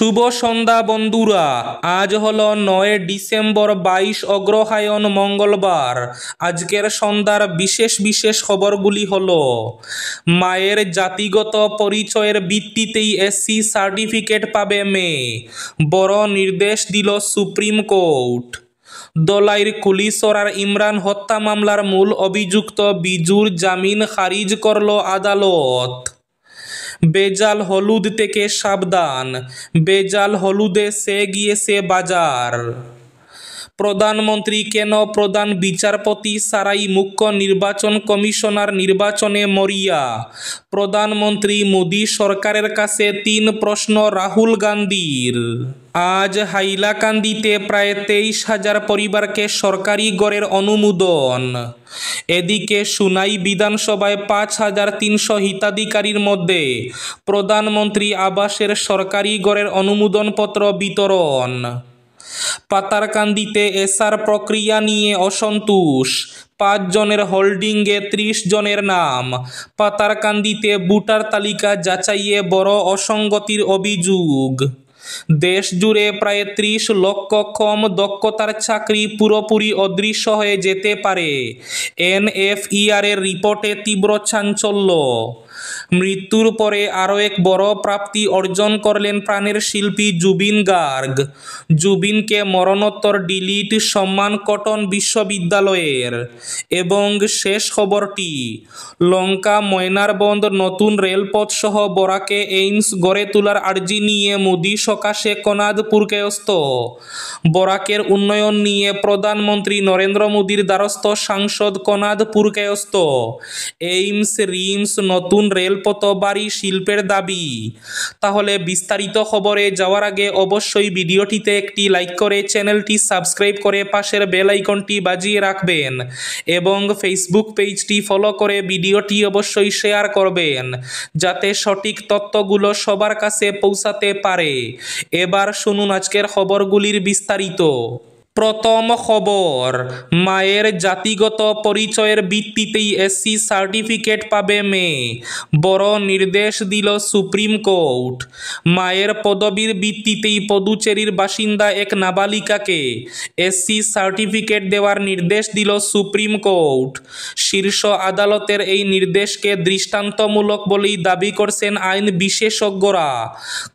শুভ সন্ধ্যা বন্ধুরা, আজ হলো 9 ডিসেম্বর 22 অগ্রহায়ণ মঙ্গলবার। আজকের সন্ধ্যার বিশেষ বিশেষ খবরগুলি হলো: মায়ের জাতিগত পরিচয়ের ভিত্তিতেই এসসি সার্টিফিকেট পাবে মেয়ে, বড় নির্দেশ দিল সুপ্রিম কোর্ট। দলাইর কুলিসরার ইমরান হত্যা মামলার মূল অভিযুক্ত বিজুর জামিন খারিজ করল আদালত। বেজাল হলুদ থেকে সাবধান, বেজাল হলুদে সে গিয়েছে বাজার। প্রধানমন্ত্রী কেন প্রধান বিচারপতি ছাড়াই মুখ্য নির্বাচন কমিশনার নির্বাচনে মরিয়া? প্রধানমন্ত্রী মোদী সরকারের কাছে 3 প্রশ্ন রাহুল গান্ধীর। আজ হাইলাকান্দিতে প্রায় 23,000 পরিবারকে সরকারি ঘরের অনুমোদন। এদিকে সুনাই বিধানসভায় 5,300 হিতাধিকারীর মধ্যে প্রধানমন্ত্রী আবাসের সরকারি ঘরের অনুমোদনপত্র বিতরণ। পাতারকান্দিতে এসআর প্রক্রিয়া নিয়ে অসন্তোষ, 5 জনের হোল্ডিংয়ে 30 জনের নাম। পাতারকান্দিতে ভোটার তালিকা যাচাইয়ে বড় অসঙ্গতির অভিযোগ। দেশ জুড়ে প্রায় 30 লক্ষ কম দক্ষতার চাকরি পুরোপুরি অদৃশ্য হয়ে যেতে পারে, এনএফইআর এর রিপোর্টে তীব্র চাঞ্চল্য। মৃত্যুর পরে আরও এক বড় প্রাপ্তি অর্জন করলেন প্রাণের শিল্পী জুবিন গার্গ। জুবিনকে মরণোত্তর ডিলিট সম্মান কটন বিশ্ববিদ্যালয়ের। এবং শেষ খবরটি, লঙ্কা ময়নারবন্দ নতুন রেলপথ সহ বরাকে এইমস গড়ে তোলার আর্জি নিয়ে মোদী সকাশে কনাদপুরকেয়স্ত। বরাকের উন্নয়ন নিয়ে প্রধানমন্ত্রী নরেন্দ্র মোদীর দ্বারস্থ সাংসদ কনাদপুরকেয়স্ত। এইমস রিমস নতুন রেলপথ বাড়ি শিল্পের দাবি। তাহলে বিস্তারিত খবরে যাওয়ার আগে অবশ্যই ভিডিওটিতে একটি লাইক করে চ্যানেলটি সাবস্ক্রাইব করে পাশের বেল আইকনটি বাজিয়ে রাখবেন এবং ফেসবুক পেজটি ফলো করে ভিডিওটি অবশ্যই শেয়ার করবেন যাতে সঠিক তথ্যগুলো সবার কাছে পৌঁছাতে পারে। এবার শুনুন আজকের খবরগুলির বিস্তারিত। প্রথম খবর, মায়ের জাতিগত পরিচয়ের ভিত্তিতেই এসসি সার্টিফিকেট পাবে মেয়ে, বড় নির্দেশ দিল সুপ্রিম কোর্ট। মায়ের পদবীর ভিত্তিতেই পুদুচেরির বাসিন্দা এক নাবালিকাকে এসসি সার্টিফিকেট দেওয়ার নির্দেশ দিল সুপ্রিম কোর্ট। শীর্ষ আদালতের এই নির্দেশকে দৃষ্টান্তমূলক বলেই দাবি করছেন আইন বিশেষজ্ঞরা,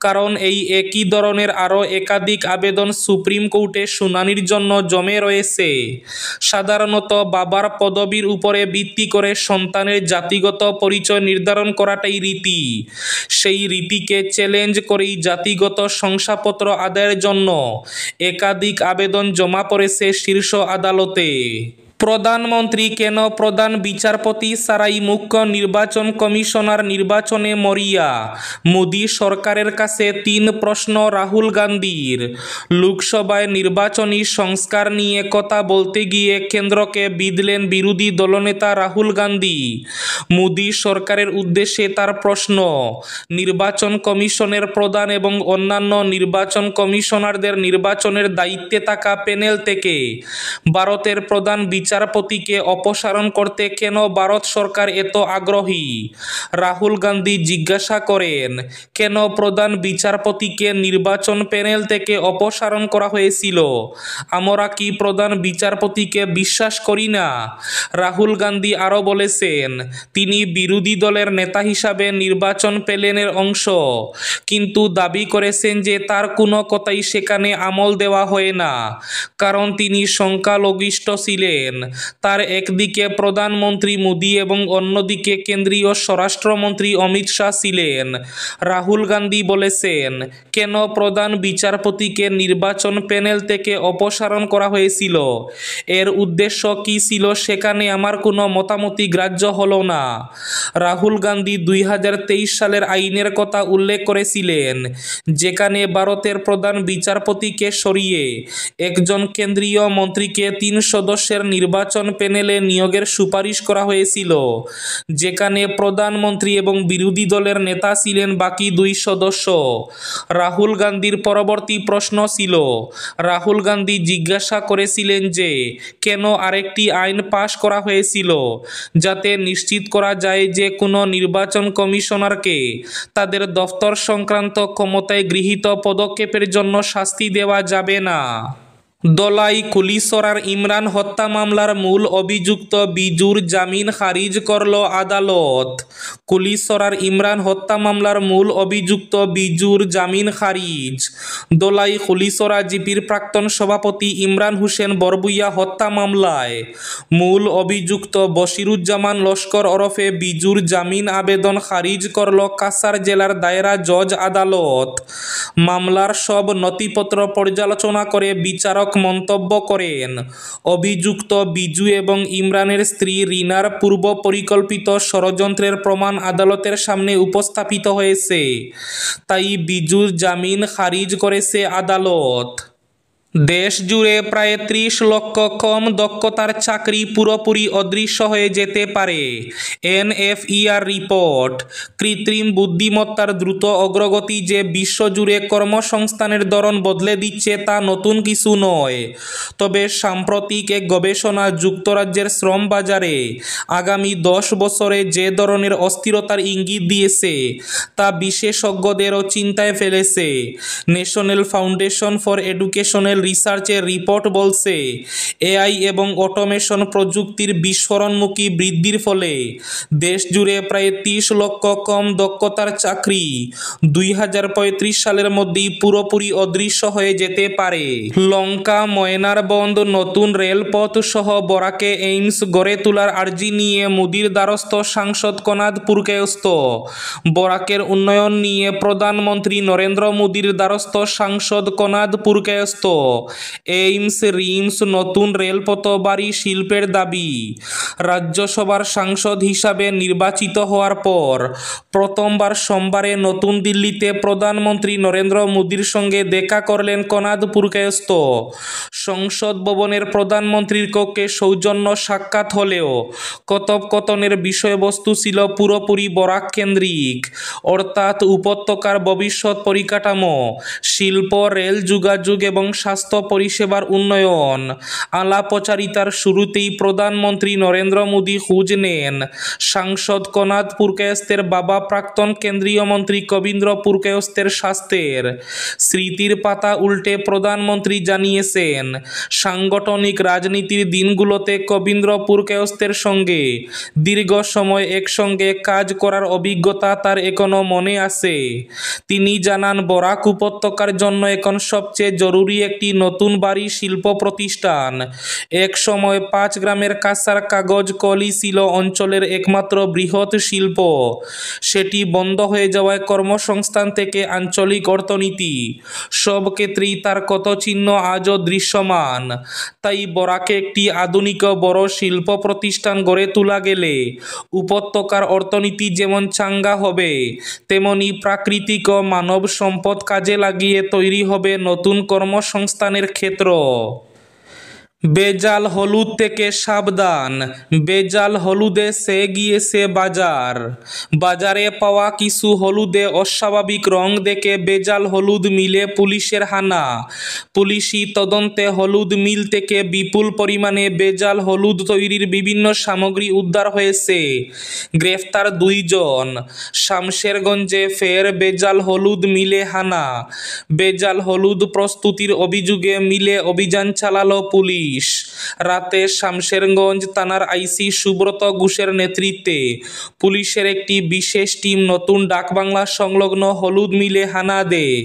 কারণ এই একই ধরনের আরও একাধিক আবেদন সুপ্রিম কোর্টে শুনানির জন্য জমে রয়েছে। সাধারণত বাবার পদবীর উপরে ভিত্তি করে সন্তানের জাতিগত পরিচয় নির্ধারণ করাটাই রীতি। সেই রীতিকে চ্যালেঞ্জ করেই জাতিগত শংসাপত্র আদায়ের জন্য একাধিক আবেদন জমা পড়েছে শীর্ষ আদালতে। প্রধানমন্ত্রী কেন প্রধান বিচারপতি ছাড়াই মুখ্য নির্বাচন কমিশনার নির্বাচনে মরিয়া? মোদী সরকারের কাছে 3 প্রশ্ন রাহুল গান্ধীর। লোকসভায় নির্বাচনী সংস্কার নিয়ে কথা বলতে গিয়ে কেন্দ্রকে বিঁধলেন বিরোধী দলনেতা রাহুল গান্ধী। মোদী সরকারের উদ্দেশ্যে তার প্রশ্ন, নির্বাচন কমিশনের প্রধান এবং অন্যান্য নির্বাচন কমিশনারদের নির্বাচনের দায়িত্বে থাকা প্যানেল থেকে ভারতের প্রধান বিচারপতিকে অপসারণ করতে কেন ভারত সরকার এত আগ্রহী? রাহুল গান্ধী জিজ্ঞাসা করেন, কেন প্রধান বিচারপতিকে নির্বাচন প্যানেল থেকে অপসারণ করা হয়েছিল? আমরা কি প্রধান বিচারপতিকে বিশ্বাস করি না? রাহুল গান্ধী আরও বলেছেন, তিনি বিরোধী দলের নেতা হিসাবে নির্বাচন প্যানেলের অংশ, কিন্তু দাবি করেছেন যে তার কোনো কথাই সেখানে আমল দেওয়া হয় না, কারণ তিনি সংখ্যালঘিষ্ঠ ছিলেন। তার একদিকে প্রধানমন্ত্রী মোদী এবং অন্যদিকে কেন্দ্রীয় স্বরাষ্ট্রমন্ত্রী অমিত শাহ ছিলেন। রাহুল গান্ধী বলেছেন, কেন প্রধান বিচারপতিকে নির্বাচন প্যানেল থেকে অপসারণ করা হয়েছিল, এর উদ্দেশ্য কী ছিল সেখানে আমার কোনো মতামতই গ্রাহ্য হলো না। রাহুল গান্ধী 2023 সালের আইনের কথা উল্লেখ করেছিলেন, যেখানে ভারতের প্রধান বিচারপতিকে সরিয়ে একজন কেন্দ্রীয় মন্ত্রীকে 3 সদস্যের নির্বাচন প্যানেলে নিয়োগের সুপারিশ করা হয়েছিল, যেখানে প্রধানমন্ত্রী এবং বিরোধী দলের নেতা ছিলেন বাকি দুই সদস্য। রাহুল গান্ধীর পরবর্তী প্রশ্ন ছিল, রাহুল গান্ধী জিজ্ঞাসা করেছিলেন যে কেন আরেকটি আইন পাশ করা হয়েছিল যাতে নিশ্চিত করা যায় যে কোনো নির্বাচন কমিশনারকে তাদের দফতর সংক্রান্ত ক্ষমতায় গৃহীত পদক্ষেপের জন্য শাস্তি দেওয়া যাবে না। দলাই কুলিসরার ইমরান হত্যা মামলার মূল অভিযুক্ত বিজুর জামিন খারিজ করল আদালত। কুলিসরার ইমরান হত্যা মামলার মূল অভিযুক্ত বিজুর জামিন খারিজ। দলাই কুলিসরা জিপির প্রাক্তন সভাপতি ইমরান হোসেন বরভুইয়া হত্যা মামলায় মূল অভিযুক্ত বশিরুজ্জামান লস্কর ওরফে বিজুর জামিন আবেদন খারিজ করল কাছাড় জেলার দায়রা জজ আদালত। মামলার সব নথিপত্র পর্যালোচনা করে বিচারক মন্তব্য করেন, অভিযুক্ত বিজু এবং ইমরানের স্ত্রী রিনার পূর্ব পরিকল্পিত ষড়যন্ত্রের প্রমাণ আদালতের সামনে উপস্থাপিত হয়েছে, তাই বিজুর জামিন খারিজ করেছে আদালত। দেশ জুড়ে প্রায় 30 লক্ষ কম দক্ষতার চাকরি পুরোপুরি অদৃশ্য হয়ে যেতে পারে, এনএফইআর রিপোর্ট। কৃত্রিম বুদ্ধিমত্তার দ্রুত অগ্রগতি যে বিশ্বজুড়ে কর্মসংস্থানের ধরন বদলে দিচ্ছে তা নতুন কিছু নয়, তবে সাম্প্রতিক এক গবেষণা যুক্তরাজ্যের শ্রম বাজারে আগামী 10 বছরে যে ধরনের অস্থিরতার ইঙ্গিত দিয়েছে তা বিশেষজ্ঞদেরও চিন্তায় ফেলেছে। ন্যাশনাল ফাউন্ডেশন ফর এডুকেশনাল রিসার্চের রিপোর্ট বলছে, এআই এবং অটোমেশন প্রযুক্তির বিস্ফোরণমুখী বৃদ্ধির ফলে দেশ জুড়ে প্রায় 30 লক্ষ কম দক্ষতার চাকরি 2035 সালের মধ্যেই পুরোপুরি অদৃশ্য হয়ে যেতে পারে। লঙ্কা ময়নারবন্দ নতুন রেলপথ সহ বরাকে এইমস গড়ে তোলার আর্জি নিয়ে মোদির দ্বারস্থ সাংসদ কনাদ পুরকায়স্থ। বরাকের উন্নয়ন নিয়ে প্রধানমন্ত্রী নরেন্দ্র মোদির দ্বারস্থ সাংসদ কনাদ পুরকায়স্থ। এইমস রিমস নতুন রেলপথ বাড়ি শিল্পের দাবি। রাজ্যসভার সাংসদ হিসাবে নির্বাচিত হওয়ার পর প্রথমবার সোমবারে নতুন দিল্লিতে প্রধানমন্ত্রী নরেন্দ্র মোদির সঙ্গে দেখা করলেন কনাদ পুরকায়স্থ। সংসদ ভবনের প্রধানমন্ত্রীর কক্ষে সৌজন্য সাক্ষাৎ হলেও কথোপকথনের বিষয়বস্তু ছিল পুরোপুরি বরাক কেন্দ্রিক, অর্থাৎ উপত্যকার ভবিষ্যৎ পরিকাঠামো, শিল্প, রেল যোগাযোগ এবং স্বাস্থ্য পরিষেবার উন্নয়ন। আলাপচারিতার শুরুতেই প্রধানমন্ত্রী নরেন্দ্র মোদী খোঁজ নেন সাংসদ কনাদ পুরকায়স্থের বাবা প্রাক্তন কেন্দ্রীয় মন্ত্রী কবীন্দ্র পুরকায়স্থের স্বাস্থ্যের। স্মৃতির পাতা উল্টে প্রধানমন্ত্রী জানিয়েছেন, সাংগঠনিক রাজনীতির দিনগুলোতে কবীন্দ্র পুরকায়স্থের সঙ্গে দীর্ঘ সময় একসঙ্গে কাজ করার অভিজ্ঞতা তার এখনো মনে আছে। তিনি জানান, বরাক উপত্যকার জন্য এখন সবচেয়ে জরুরি একটি নতুন বাড়ি শিল্প প্রতিষ্ঠান। এক সময় 5 গ্রামের কাঁচার কাগজ কলই ছিল অঞ্চলের একমাত্র বৃহৎ শিল্প। সেটি বন্ধ হয়ে যাওয়ায় কর্মসংস্থান থেকে আঞ্চলিক অর্থনীতি সব ক্ষেত্রেই তার ক্ষতচিহ্ন আজও দৃশ্যমান। তাই বরাকে একটি আধুনিক বড় শিল্প প্রতিষ্ঠান গড়ে তোলা গেলে উপত্যকার অর্থনীতি যেমন চাঙ্গা হবে, তেমনি প্রাকৃতিক ও মানব সম্পদ কাজে লাগিয়ে তৈরি হবে নতুন কর্মসংস্থানের ক্ষেত্র। বেজাল হলুদ থেকে সাবধান, বেজাল হলুদে সে গিয়েছে বাজার। বাজারে পাওয়া কিছু হলুদে অস্বাভাবিক রং দেখে বেজাল হলুদ মিলে পুলিশের হানা। পুলিশি তদন্তে হলুদ মিল থেকে বিপুল পরিমাণে বেজাল হলুদ তৈরির বিভিন্ন সামগ্রী উদ্ধার হয়েছে। গ্রেফতার 2 জন। শামশেরগঞ্জে ফের বেজাল হলুদ মিলে হানা। বেজাল হলুদ প্রস্তুতির অভিযোগে মিলে অভিযান চালালো পুলিশ। রাতে শামশেরগঞ্জ থানার আইসি সুব্রত ঘোষের নেতৃত্বে পুলিশের একটি বিশেষ টিম নতুন ডাকবাংলা সংলগ্ন হলুদ মিলে হানা দেয়।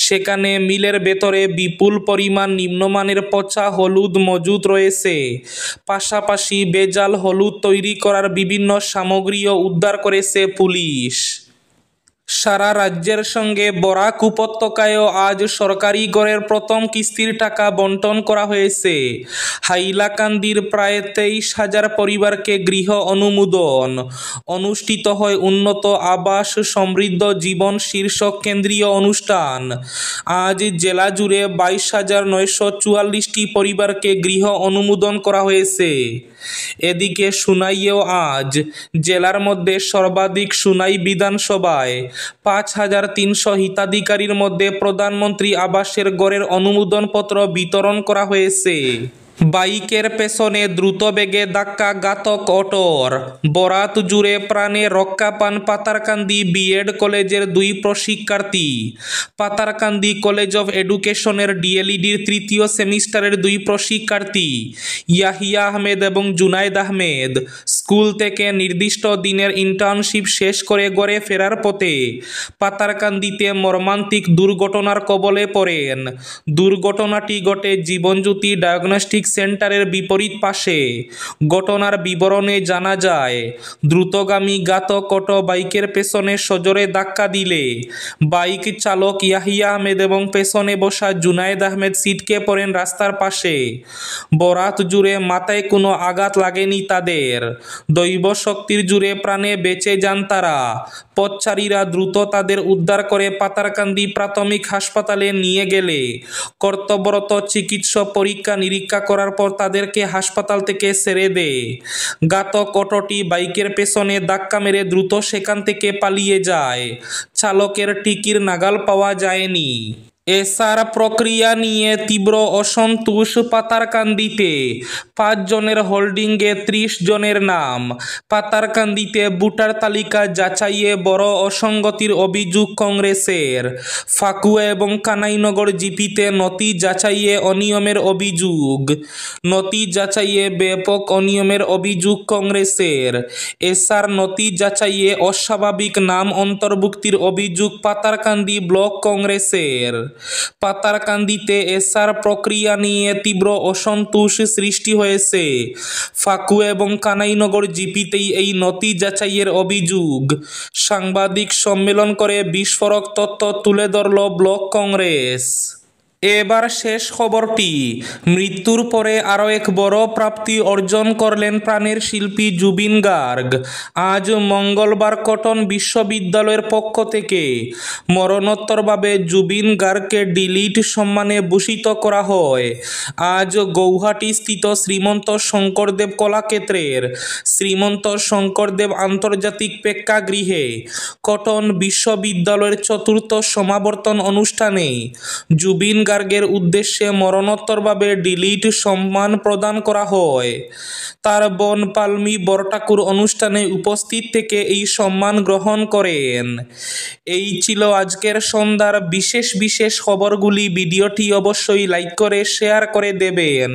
সেখানে মিলের ভেতরে বিপুল পরিমাণ নিম্নমানের পচা হলুদ মজুদ রয়েছে। পাশাপাশি বেজাল হলুদ তৈরি করার বিভিন্ন সামগ্রীও উদ্ধার করেছে পুলিশ। সারা রাজ্যের সঙ্গে বরাক উপত্যকায়ও আজ সরকারি গড়ের প্রথম কিস্তির টাকা বন্টন করা হয়েছে। হাইলাকান্দির প্রায় 23,000 পরিবারকে গৃহ অনুমোদন। অনুষ্ঠিত হয় উন্নত আবাস সমৃদ্ধ জীবন শীর্ষক কেন্দ্রীয় অনুষ্ঠান। আজ জেলা জুড়ে 22,944টি পরিবারকে গৃহ অনুমোদন করা হয়েছে। এদিকে সুনাইয়েও আজ জেলার মধ্যে সর্বাধিক সুনাই বিধানসভায় 5,300 হিতাধিকারীর মধ্যে প্রধানমন্ত্রী আবাসের গড়ের অনুমোদনপত্র বিতরণ করা হয়েছে। বাইকের পেছনে দ্রুতবেগে ধাক্কা ঘাতক অটোর। বরাত জুড়ে প্রাণে রক্ষা পান পাতারকান্দি বিএড কলেজের 2 প্রশিক্ষার্থী। পাতারকান্দি কলেজ অফ এডুকেশনের ডিএলইডির 3য় সেমিস্টারের 2 প্রশিক্ষার্থী ইয়াহিয়া আহমেদ এবং জুনায়েদ আহমেদ স্কুল থেকে নির্দিষ্ট দিনের ইন্টার্নশিপ শেষ করে ঘরে ফেরার পথে পাতারকান্দিতে মর্মান্তিক দুর্ঘটনার কবলে পড়েন। দুর্ঘটনাটি ঘটে জীবনজ্যোতি ডায়াগনস্টিক সেন্টারের বিপরীত পাশে। ঘটনার বিবরণে জানা যায়, দ্রুতগামী ঘাতক অটো বাইকের পেছনে সজোরে ধাক্কা দিলে বাইক চালক ইয়াহিয়া আহমেদ এবং পেছনে বসা জুনায়েদ আহমেদ ছিটকে পড়েন রাস্তার পাশে। বরাত জুড়ে মাথায় কোনো আঘাত লাগেনি তাদের। দৈব শক্তির জুড়ে প্রাণে বেঁচে যান তারা। পথচারীরা দ্রুত তাদের উদ্ধার করে পাতারকান্দি প্রাথমিক হাসপাতালে নিয়ে গেলে কর্তব্যরত চিকিৎসক পরীক্ষা নিরীক্ষা করার পর তাদেরকে হাসপাতাল থেকে ছেড়ে দেয়। ঘাতক অটোটি বাইকের পেছনে ধাক্কা মেরে দ্রুত সেখান থেকে পালিয়ে যায়। চালকের টিকির নাগাল পাওয়া যায়নি। এসআর প্রক্রিয়া নিয়ে তীব্র অসন্তোষ পাতারকান্দিতে। 5 জনের হোল্ডিংয়ে 30 জনের নাম। পাতারকান্দিতে ভোটার তালিকা যাচাইয়ে বড় অসঙ্গতির অভিযোগ কংগ্রেসের। ফাকুয়া এবং কানাইনগর জিপিতে নথি যাচাইয়ে অনিয়মের অভিযোগ। নথি যাচাইয়ে ব্যাপক অনিয়মের অভিযোগ কংগ্রেসের। এসআর নথি যাচাইয়ে অস্বাভাবিক নাম অন্তর্ভুক্তির অভিযোগ পাতারকান্দি ব্লক কংগ্রেসের। পাতারকান্দিতে এসআর প্রক্রিয়া নিয়ে তীব্র অসন্তোষ সৃষ্টি হয়েছে। ফাকুয়া এবং কানাইনগর জিপিতেই এই নথি যাচাইয়ের অভিযোগ। সাংবাদিক সম্মেলন করে বিস্ফোরক তথ্য তুলে ধরল ব্লক কংগ্রেস। এবার শেষ খবরটি। মৃত্যুর পরে আরও এক বড় প্রাপ্তি অর্জন করলেন প্রাণের শিল্পী জুবিন গার্গ। আজ মঙ্গলবার কটন বিশ্ববিদ্যালয়ের পক্ষ থেকে মরণোত্তরভাবে জুবিন গার্গকে ডিলিট সম্মানে ভূষিত করা হয়। আজ গৌহাটিস্থিত শ্রীমন্ত শঙ্করদেব কলাক্ষেত্রের শ্রীমন্ত শঙ্করদেব আন্তর্জাতিক প্রেক্ষাগৃহে কটন বিশ্ববিদ্যালয়ের 4র্থ সমাবর্তন অনুষ্ঠানে জুবিন গার্গের উদ্দেশ্যে মরণোত্তরভাবে ডিলিট সম্মান প্রদান করা হয়। তার বোন পালমি বরঠাকুর অনুষ্ঠানে উপস্থিত থেকে এই সম্মান গ্রহণ করেন। এই ছিল আজকের সন্ধ্যার বিশেষ খবরগুলি। ভিডিওটি অবশ্যই লাইক করে শেয়ার করে দেবেন।